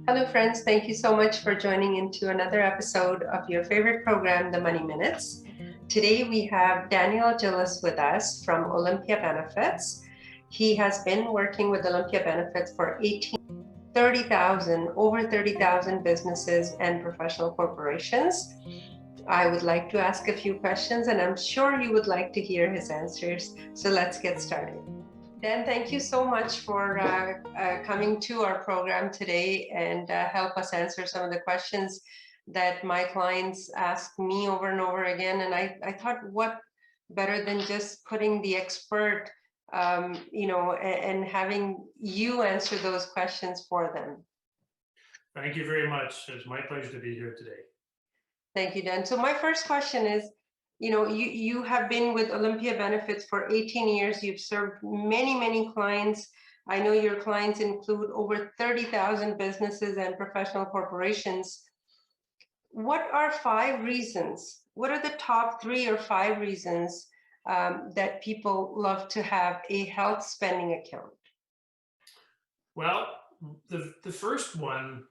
Hello, friends. Thank you so much for joining into another episode of your favorite program, The Money Minutes. Today, we have Daniel Gillis with us from Olympia Benefits. He has been working with Olympia Benefits for 30,000, over 30,000 businesses and professional corporations. I would like to ask a few questions, and I'm sure you would like to hear his answers. So let's get started. Dan, thank you so much for coming to our program today and help us answer some of the questions that my clients ask me over and over again. And I thought, what better than just putting the expert, and having you answer those questions for them. Thank you very much. It's my pleasure to be here today. Thank you, Dan. So my first question is, you have been with Olympia Benefits for 18 years. You've served many clients. I know your clients include over 30,000 businesses and professional corporations. What are 5 reasons? What are the top 3 or 5 reasons that people love to have a health spending account? Well, the first one,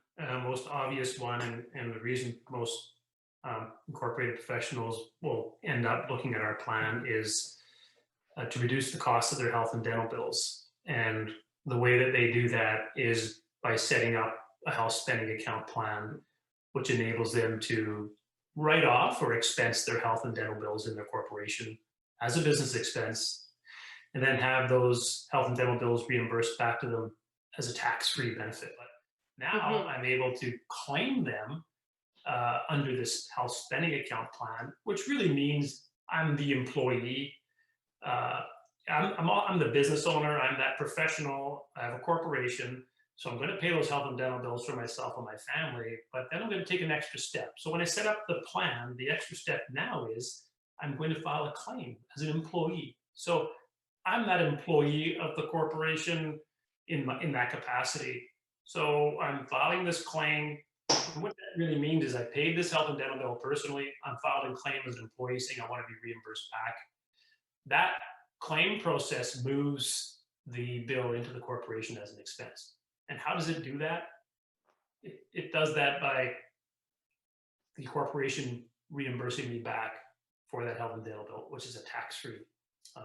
most obvious one, and the reason most incorporated professionals will end up looking at our plan is to reduce the cost of their health and dental bills. And the way that they do that is by setting up a health spending account plan, which enables them to write off or expense their health and dental bills in their corporation as a business expense, and then have those health and dental bills reimbursed back to them as a tax-free benefit. But now I'm able to claim them under this health spending account plan, which really means I'm the employee. I'm the business owner. I'm that professional. I have a corporation. So I'm going to pay those health and dental bills for myself and my family, but then I'm going to take an extra step. So when I set up the plan, the extra step now is I'm going to file a claim as an employee. So I'm that employee of the corporation in that capacity. So I'm filing this claim. And what that really means is I paid this health and dental bill personally. I'm filing a claim as an employee saying I want to be reimbursed back. That claim process moves the bill into the corporation as an expense. And how does it do that? It does that by the corporation reimbursing me back for that health and dental bill, which is a tax-free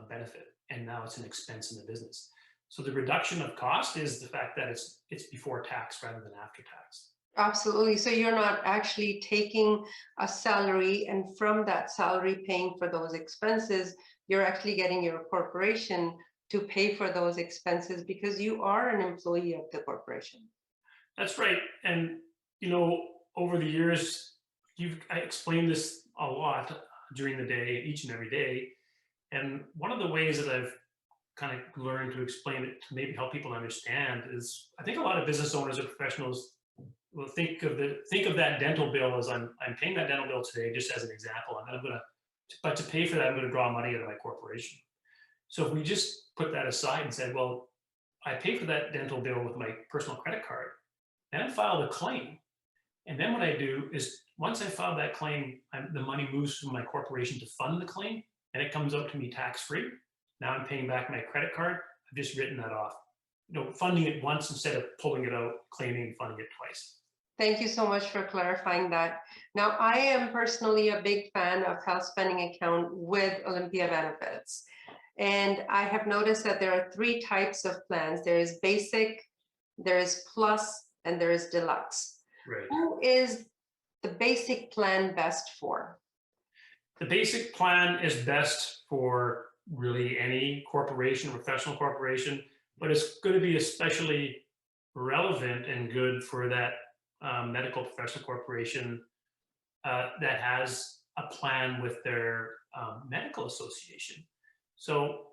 benefit. And now it's an expense in the business. So the reduction of cost is the fact that it's before tax rather than after tax. Absolutely. So you're not actually taking a salary and from that salary paying for those expenses, you're actually getting your corporation to pay for those expenses because you are an employee of the corporation. That's right. And, over the years, I explained this a lot during the day, each and every day. And one of the ways that I've kind of learned to explain it to maybe help people understand is I think a lot of business owners or professionals will think of that dental bill as I'm paying that dental bill today, just as an example, and then but to pay for that, I'm going to draw money out of my corporation. So if we just put that aside and said, well, I pay for that dental bill with my personal credit card, then I file the claim. And then what I do is once I file that claim, the money moves from my corporation to fund the claim, and it comes out to me tax-free. Now I'm paying back my credit card. I've just written that off. Funding it once instead of pulling it out, claiming and funding it twice. Thank you so much for clarifying that. Now, I am personally a big fan of health spending account with Olympia Benefits. And I have noticed that there are 3 types of plans. There is basic, there is plus, and there is deluxe. Right. Who is the basic plan best for? The basic plan is best for really any corporation, professional corporation, but it's going to be especially relevant and good for that medical professional corporation that has a plan with their medical association. So,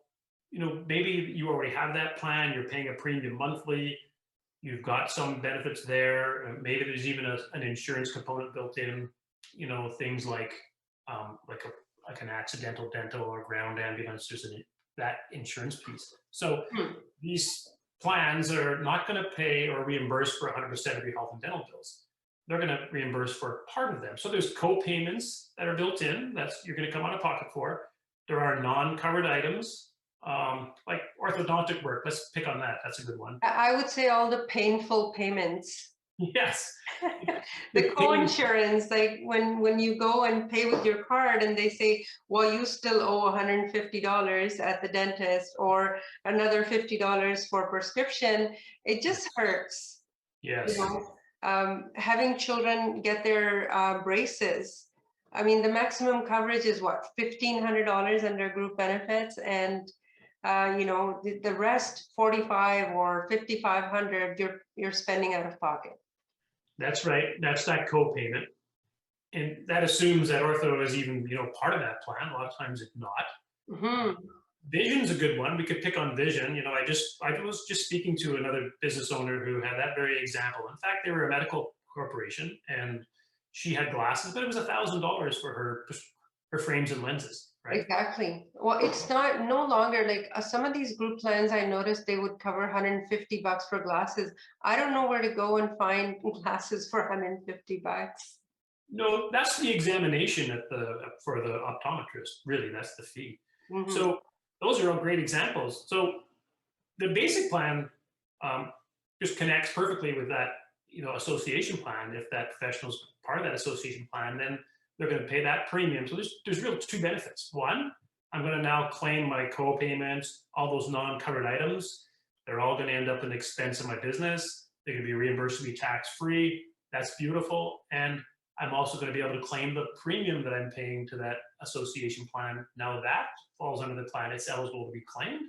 maybe you already have that plan, you're paying a premium monthly, you've got some benefits there, maybe there's even an insurance component built in, things like an accidental dental or ground ambulance, there's that insurance piece. So these plans are not going to pay or reimburse for 100% of your health and dental bills. They're going to reimburse for part of them. So there's co-payments that are built in, that's you're going to come out of pocket for. There are non-covered items, like orthodontic work. Let's pick on that. That's a good one. I would say all the painful payments Yes. The The payment, co-insurance, like when you go and pay with your card and they say, well, you still owe $150 at the dentist or another $50 for prescription, it just hurts. You yes. know, having children get their braces. I mean, the maximum coverage is what, $1,500 under group benefits, and the rest, 45 or 5,500, you're spending out of pocket. That's right. That's that co-payment. And that assumes that ortho is even, part of that plan. A lot of times it's not. Hmm. Vision's a good one. We could pick on vision. I was just speaking to another business owner who had that very example. In fact, they were a medical corporation and she had glasses, but it was $1,000 for her frames and lenses, right? Exactly. Well, it's not no longer like some of these group plans. I noticed they would cover $150 for glasses. I don't know where to go and find glasses for $150. No, that's the examination for the optometrist. Really, that's the fee. Hmm. So those are all great examples. So the basic plan just connects perfectly with that, association plan. If that professional's part of that association plan, then they're going to pay that premium. So there's real two benefits. One, I'm going to now claim my co-payments, all those non-covered items. They're all going to end up an expense in my business. They're going to be reimbursed to be tax-free. That's beautiful. And I'm also going to be able to claim the premium that I'm paying to that association plan. Now that falls under the plan, it's eligible to be claimed.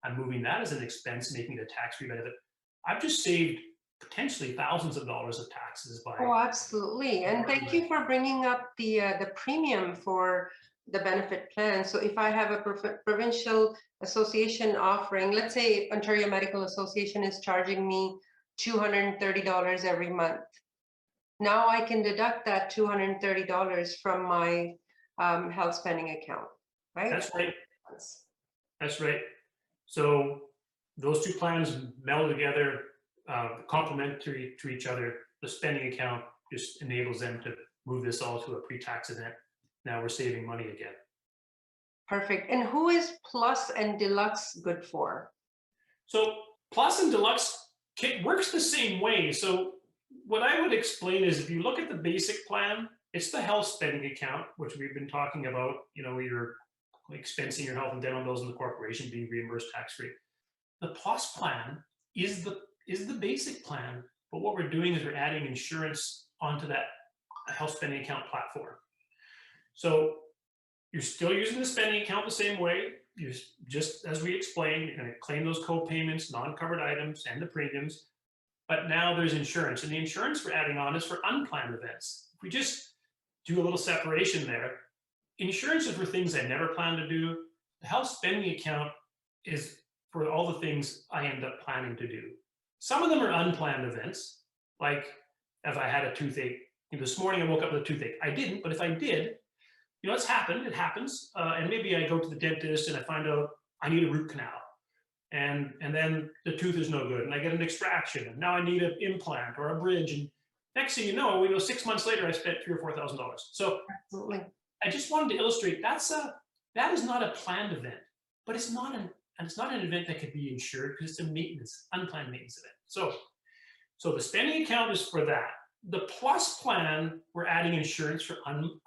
I'm moving that as an expense, making it a tax-free benefit. I've just saved potentially thousands of dollars of taxes by. Oh, absolutely. And thank you for bringing up the premium for the benefit plan. So if I have a provincial association offering, let's say Ontario Medical Association is charging me $230 every month. Now I can deduct that $230 from my health spending account, right? That's right. That's right. So those two plans meld together, complementary to each other. The spending account just enables them to move this all to a pre-tax event. Now we're saving money again. Perfect. And who is Plus and Deluxe good for? So Plus and Deluxe works the same way. So what I would explain is if you look at the basic plan, it's the health spending account, which we've been talking about, you're expensing your health and dental bills in the corporation being reimbursed tax-free. The Plus plan is the basic plan, but what we're doing is we're adding insurance onto that health spending account platform. So you're still using the spending account the same way. You just as we explained, you're going to claim those co-payments, non-covered items, and the premiums. But now there's insurance, and the insurance we're adding on is for unplanned events. If we just do a little separation there, insurance is for things I never plan to do. The health spending account is for all the things I end up planning to do. Some of them are unplanned events, like if I had a toothache. This morning I woke up with a toothache. I didn't, but if I did, it's happened. It happens. And maybe I go to the dentist and I find out I need a root canal. And then the tooth is no good and I get an extraction. And now I need an implant or a bridge. And next thing you know, 6 months later, I spent $3,000 or $4,000. So absolutely. I just wanted to illustrate that is not a planned event, but it's not an event that could be insured because it's a unplanned maintenance event. So the spending account is for that. The Plus plan, we're adding insurance for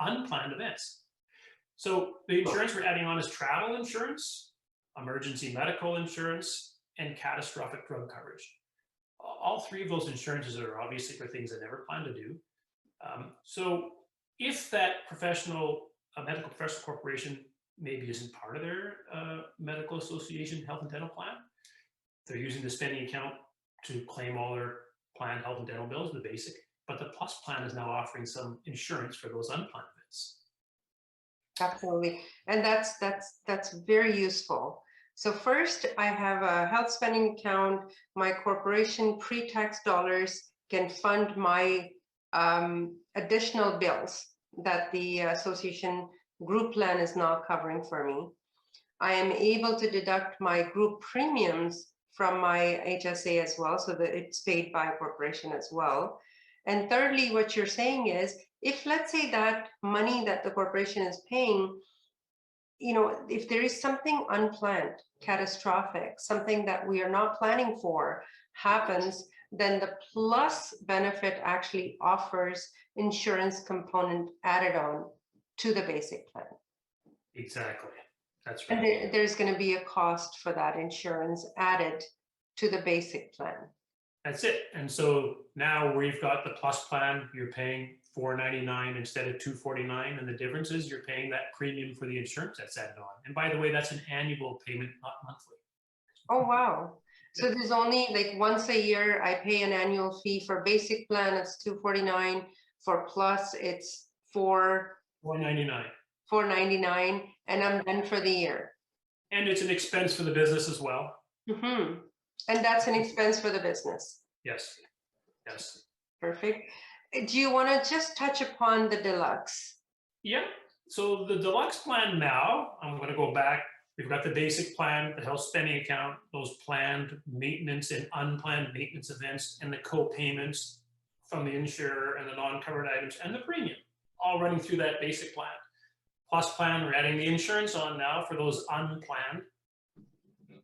unplanned events. So the insurance we're adding on is travel insurance, emergency medical insurance, and catastrophic drug coverage. All three of those insurances are obviously for things I never planned to do. So if that medical professional corporation maybe isn't part of their medical association health and dental plan, they're using the spending account to claim all their planned health and dental bills, the basic, but the Plus plan is now offering some insurance for those unplanned events. Absolutely. And that's very useful. So first, I have a health spending account. My corporation pre-tax dollars can fund my additional bills that the association group plan is now covering for me. I am able to deduct my group premiums from my HSA as well, so that it's paid by a corporation as well. And thirdly, what you're saying is, if let's say that money that the corporation is paying, if there is something unplanned, catastrophic, something that we are not planning for happens, then the plus benefit actually offers insurance component added on to the basic plan. Exactly. That's And right. there's going to be a cost for that insurance added to the basic plan. That's it. And so now we've got the plus plan, you're paying $499 instead of $249. And the difference is you're paying that premium for the insurance that's added on. And by the way, that's an annual payment, not monthly. Oh, wow. So there's only like once a year, I pay an annual fee for basic plan, it's $249. For plus, it's $499. $499, and I'm done for the year. And it's an expense for the business as well. Mm-hmm. And that's an expense for the business. Yes. Yes. Perfect. Do you want to just touch upon the deluxe? Yeah. So the deluxe plan now, I'm going to go back. We've got the basic plan, the health spending account, those planned maintenance and unplanned maintenance events, and the co-payments from the insurer and the non-covered items and the premium, all running through that basic plan. Plus plan, we're adding the insurance on now for those unplanned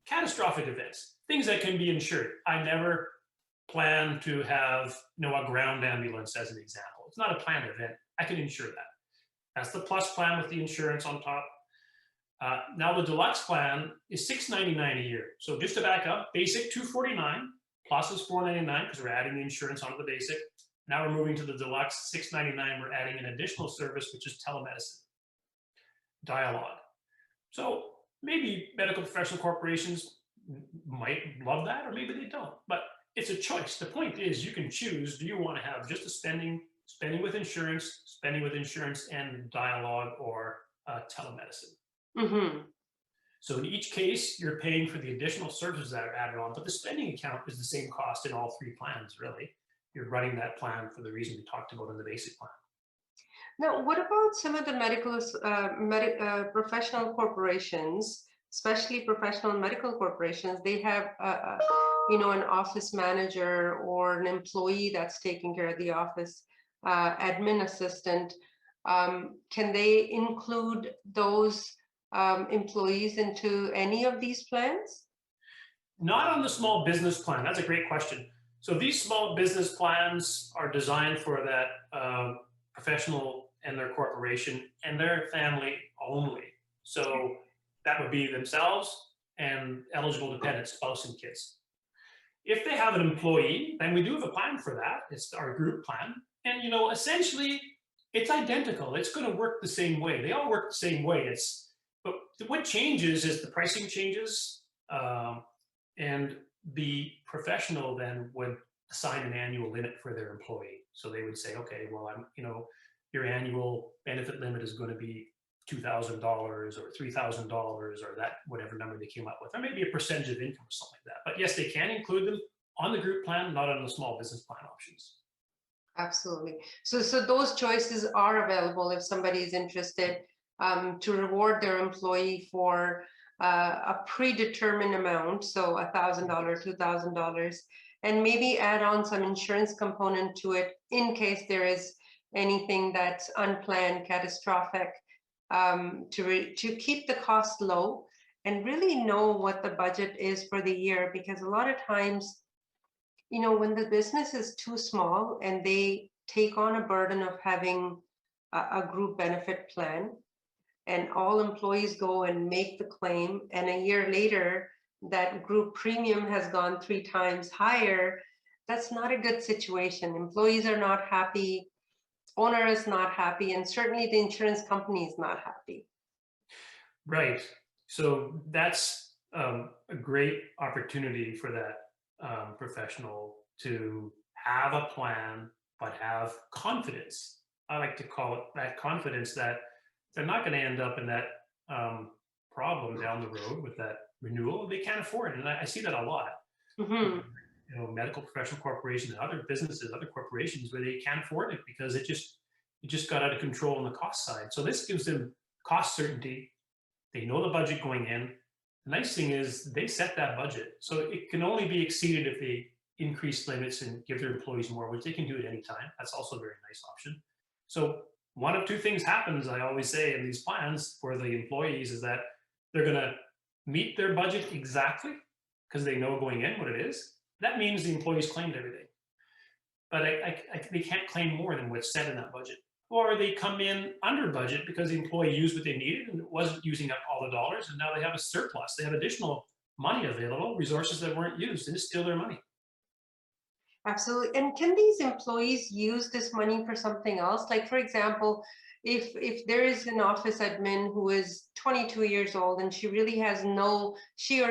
catastrophic events, things that can be insured. I never plan to have a ground ambulance as an example. It's not a planned event. I can insure that. That's the plus plan with the insurance on top. Now the deluxe plan is $699 a year. So just to back up, basic $249, plus is $499 because we're adding the insurance onto the basic. Now we're moving to the deluxe, $699. We're adding an additional service, which is telemedicine, dialogue. So maybe medical professional corporations might love that, or maybe they don't. But it's a choice. The point is, you can choose. Do you want to have just a spending with insurance, and dialogue, or telemedicine? Mm-hmm. So in each case, you're paying for the additional services that are added on, but the spending account is the same cost in all three plans, really. You're running that plan for the reason we talked about in the basic plan. Now, what about some of the professional corporations, especially professional medical corporations? They have, an office manager or an employee that's taking care of the office, admin assistant. Can they include those employees into any of these plans? Not on the small business plan. That's a great question. So these small business plans are designed for that professional and their corporation and their family only. So that would be themselves and eligible dependents, spouse and kids. If they have an employee, then we do have a plan for that. It's our group plan. And essentially it's identical. It's going to work the same way. They all work the same way. But what changes is the pricing changes, and the professional then would assign an annual limit for their employee. So they would say, okay, well, your annual benefit limit is going to be $2,000 or $3,000 or that whatever number they came up with, or maybe a percentage of income or something like that. But yes, they can include them on the group plan, not on the small business plan options. Absolutely. So those choices are available if somebody is interested to reward their employee for a predetermined amount, so $1,000, $2,000, and maybe add on some insurance component to it in case there is anything that's unplanned, catastrophic, to keep the cost low and really know what the budget is for the year. Because a lot of times, when the business is too small and they take on a burden of having a group benefit plan, and all employees go and make the claim, and a year later, that group premium has gone 3 times higher, that's not a good situation. Employees are not happy, owner is not happy, and certainly the insurance company is not happy. Right. So that's a great opportunity for that professional to have a plan, but have confidence. I like to call it that confidence that they're not going to end up in that problem down the road with that renewal. They can't afford it. And I see that a lot. Mm-hmm. Medical professional corporations and other businesses, other corporations where they can't afford it because it just got out of control on the cost side. So this gives them cost certainty. They know the budget going in. The nice thing is they set that budget. So it can only be exceeded if they increase limits and give their employees more, which they can do at any time. That's also a very nice option. So one of two things happens, I always say, in these plans for the employees is that they're going to meet their budget exactly because they know going in what it is. That means the employees claimed everything. But they can't claim more than what's set in that budget. Or they come in under budget because the employee used what they needed and wasn't using up all the dollars, and now they have a surplus. They have additional money available, resources that weren't used, and it's still their money. Absolutely. And can these employees use this money for something else? Like, for example, if there is an office admin who is 22 years old and she or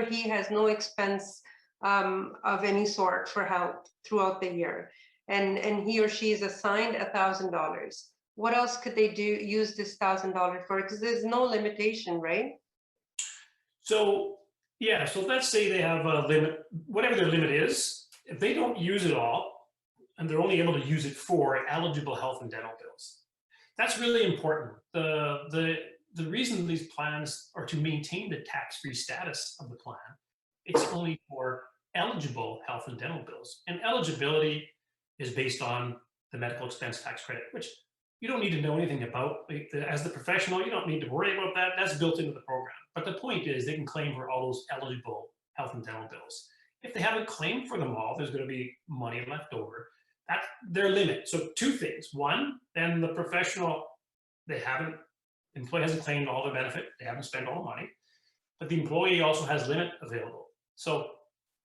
he has no expense of any sort for help throughout the year, and he or she is assigned $1,000, what else could they use this $1,000 for? Because there's no limitation, right? So yeah, so let's say they have a limit, whatever their limit is. If they don't use it all, and they're only able to use it for eligible health and dental bills, that's really important. The reason these plans are to maintain the tax-free status of the plan, it's only for eligible health and dental bills. And eligibility is based on the medical expense tax credit, which you don't need to know anything about. As the professional, you don't need to worry about that. That's built into the program. But the point is they can claim for all those eligible health and dental bills. If they haven't claimed for them all, there's going to be money left over. That's their limit. So two things. One, then the professional, employee hasn't claimed all their benefit. They haven't spent all the money. But the employee also has limit available. So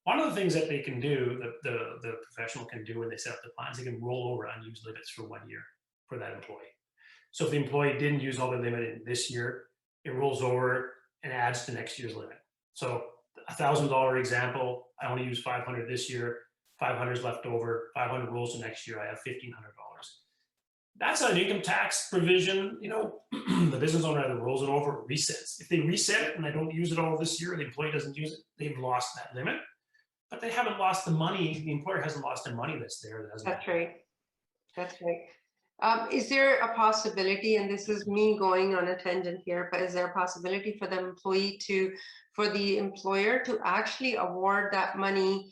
one of the things that they can do, the professional can do when they set up the plans, they can roll over unused limits for 1 year for that employee. So if the employee didn't use all the limit in this year, it rolls over and adds to next year's limit. So $1,000 example, I only use 500 this year, 500 is left over, 500 rolls to next year, I have $1,500. That's an income tax provision. The business owner either rolls it over or resets. If they reset it and I don't use it all this year, the employee doesn't use it, they've lost that limit. But they haven't lost the money. The employer hasn't lost the money that's there. That's right. That's right. Is there a possibility, and this is me going on a tangent here, but is there a possibility for for the employer to actually award that money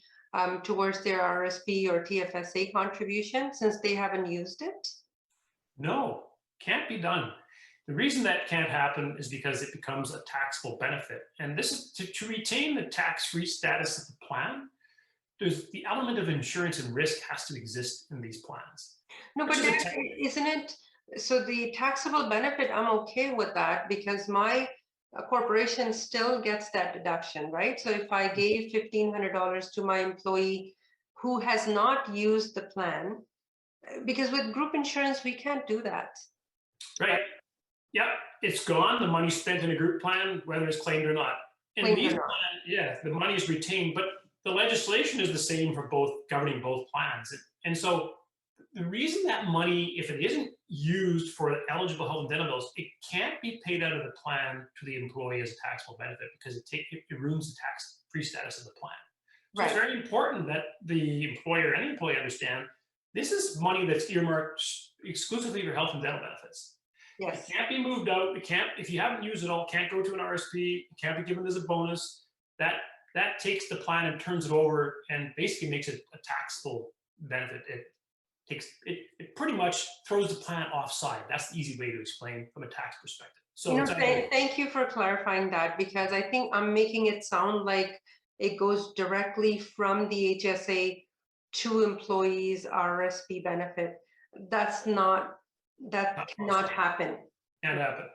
towards their RSP or TFSA contribution since they haven't used it? No, can't be done. The reason that can't happen is because it becomes a taxable benefit. And this is to retain the tax-free status of the plan. There's the element of insurance and risk has to exist in these plans. No, but isn't it? So the taxable benefit, I'm okay with that because my corporation still gets that deduction, right? So if I gave $1,500 to my employee who has not used the plan, because with group insurance, we can't do that. Right. Yeah, it's gone. The money spent in a group plan, whether it's claimed or not. In these plans, yeah, the money is retained, but the legislation is the same for governing both plans. And so the reason that money, if it isn't used for eligible health and dental bills, it can't be paid out of the plan to the employee as a taxable benefit because it ruins the tax-free status of the plan. So It's very important that the employer, any employee understand, this is money that's earmarked exclusively for health and dental benefits. Yes. It can't be moved out. It can't, if you haven't used it all, can't go to an RSP. It can't be given as a bonus. That takes the plan and turns it over and basically makes it a taxable benefit. It pretty much throws the plan offside. That's the easy way to explain from a tax perspective. So thank you for clarifying that because I think I'm making it sound like it goes directly from the HSA to employees' RSP benefit. That cannot happen. Can't happen.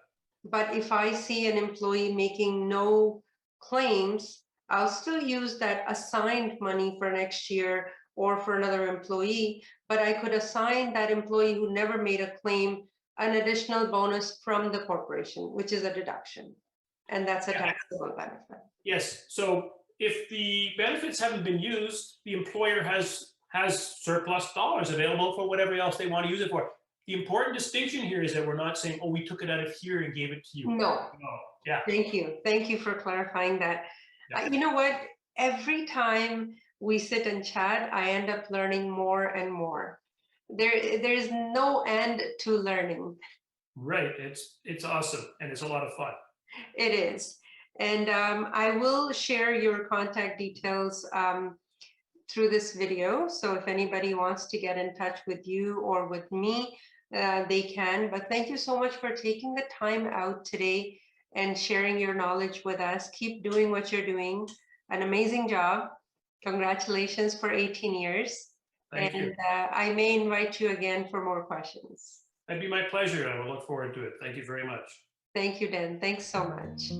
But if I see an employee making no claims, I'll still use that assigned money for next year or for another employee, but I could assign that employee who never made a claim an additional bonus from the corporation, which is a deduction. And that's a taxable benefit. Yes. So if the benefits haven't been used, the employer has surplus dollars available for whatever else they want to use it for. The important distinction here is that we're not saying, oh, we took it out of here and gave it to you. No. Yeah. Thank you. Thank you for clarifying that. Yeah. You know what? Every time we sit and chat, I end up learning more and more. There is no end to learning. Right. It's awesome. And it's a lot of fun. It is. And I will share your contact details through this video. So if anybody wants to get in touch with you or with me, they can. But thank you so much for taking the time out today and sharing your knowledge with us. Keep doing what you're doing. An amazing job. Congratulations for 18 years. Thank you. I may invite you again for more questions. That'd be my pleasure. I will look forward to it. Thank you very much. Thank you, Dan. Thanks so much.